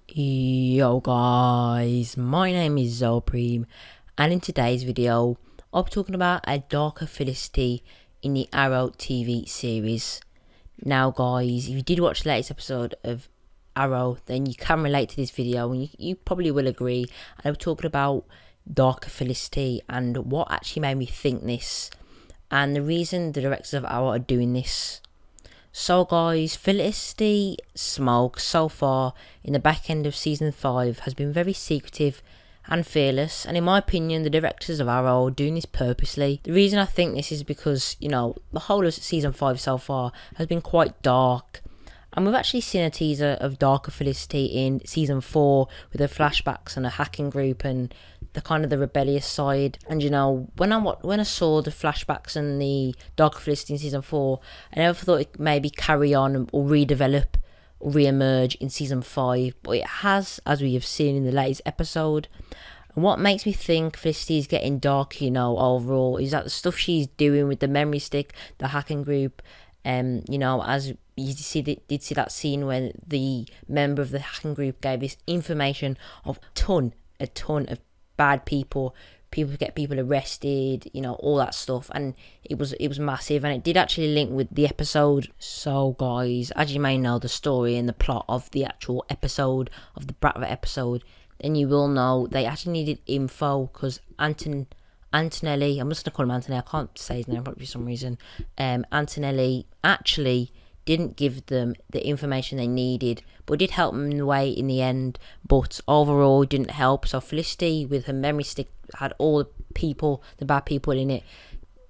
Yo guys, my name is Zopreme, and in today's video I'll be talking about a darker Felicity in the Arrow TV series. Now guys, if you did watch the latest episode of Arrow, then you can relate to this video and you probably will agree. And I'm talking about darker Felicity and what actually made me think this and the reason the directors of Arrow are doing this. So guys, Felicity Smoak so far in the back end of season 5 has been very secretive and fearless, and in my opinion the directors of Arrow are doing this purposely. The reason I think this is because, you know, the whole of season 5 so far has been quite dark, and we've actually seen a teaser of darker Felicity in season 4 with the flashbacks and a hacking group and the kind of the rebellious side. And you know, when I saw the flashbacks and the darker Felicity in season 4, I never thought it maybe carry on or redevelop or re-emerge in season 5, but it has, as we have seen in the latest episode. And what makes me think Felicity is getting dark, you know, overall, is that the stuff she's doing with the memory stick, the hacking group, you know, as you did see that scene when the member of the hacking group gave this information of a ton of bad people who get people arrested, you know, all that stuff, and it was massive, and it did actually link with the episode. So guys, as you may know the story and the plot of the actual episode, of the Bratva episode, then you will know they actually needed info because Antonelli, I'm just going to call him Antonelli, I can't say his name for some reason, Antonelli actually didn't give them the information they needed, but did help them in the way in the end, but overall didn't help. So Felicity with her memory stick had all the bad people in it,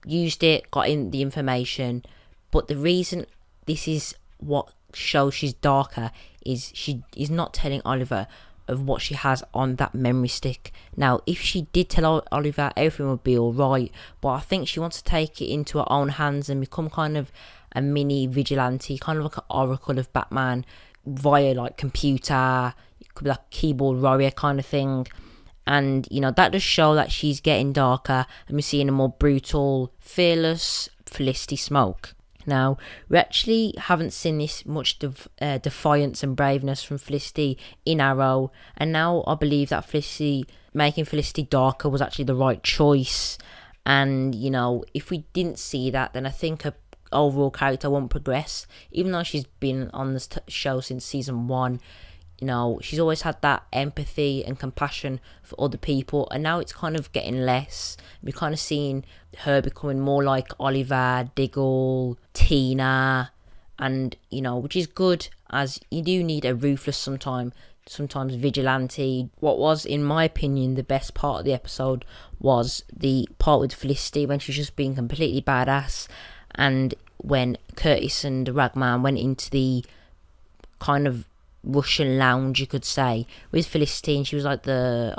used it, got in the information, but the reason this is what shows she's darker is she is not telling Oliver of what she has on that memory stick. Now, if she did tell Oliver, everything would be alright, but I think she wants to take it into her own hands and become kind of a mini vigilante, kind of like an oracle of Batman via like computer, it could be like keyboard warrior kind of thing. And you know, that does show that she's getting darker and we're seeing a more brutal, fearless Felicity Smoak. Now, we actually haven't seen this much defiance and braveness from Felicity in Arrow, and now I believe that making Felicity darker was actually the right choice. And you know, if we didn't see that, then I think her overall character won't progress. Even though she's been on this show since season 1, you know, she's always had that empathy and compassion for other people, and now it's kind of getting less. We're kind of seeing her becoming more like Oliver, Diggle, Tina, and you know, which is good, as you do need a ruthless sometimes vigilante. What was, in my opinion, the best part of the episode was the part with Felicity when she's just being completely badass, and when Curtis and the Ragman went into the kind of Russian lounge, you could say, with Felicity, and she was like the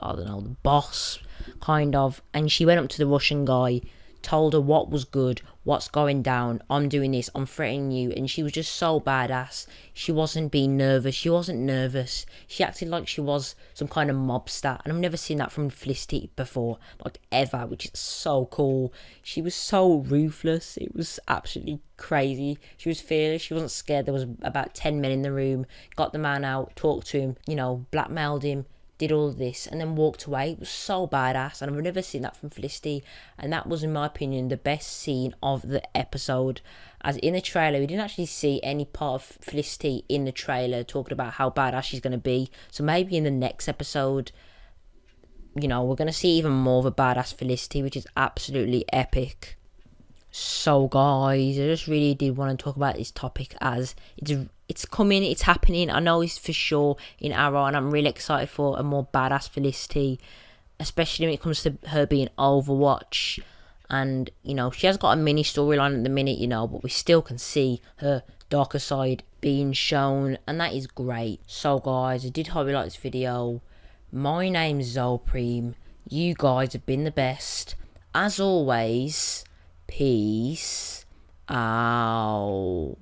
boss kind of, and she went up to the Russian guy, told her what was good, what's going down, I'm doing this, I'm threatening you, and she was just so badass. She wasn't being nervous, she acted like she was some kind of mobster, and I've never seen that from Felicity before, like ever, which is so cool. She was so ruthless, it was absolutely crazy. She was fearless, she wasn't scared. There was about 10 men in the room, got the man out, talked to him, you know, blackmailed him, did all of this, and then walked away. It was so badass, and I've never seen that from Felicity, and that was, in my opinion, the best scene of the episode. As in the trailer, we didn't actually see any part of Felicity in the trailer talking about how badass she's going to be, so maybe in the next episode, you know, we're going to see even more of a badass Felicity, which is absolutely epic. So guys, I just really did want to talk about this topic, as it's coming, it's happening. I know it's for sure in Arrow, and I'm really excited for a more badass Felicity, especially when it comes to her being Overwatch. And you know, she has got a mini storyline at the minute, you know, but we still can see her darker side being shown, and that is great. So guys, I did hope you liked this video. My name's Zopreme, you guys have been the best as always. Peace out.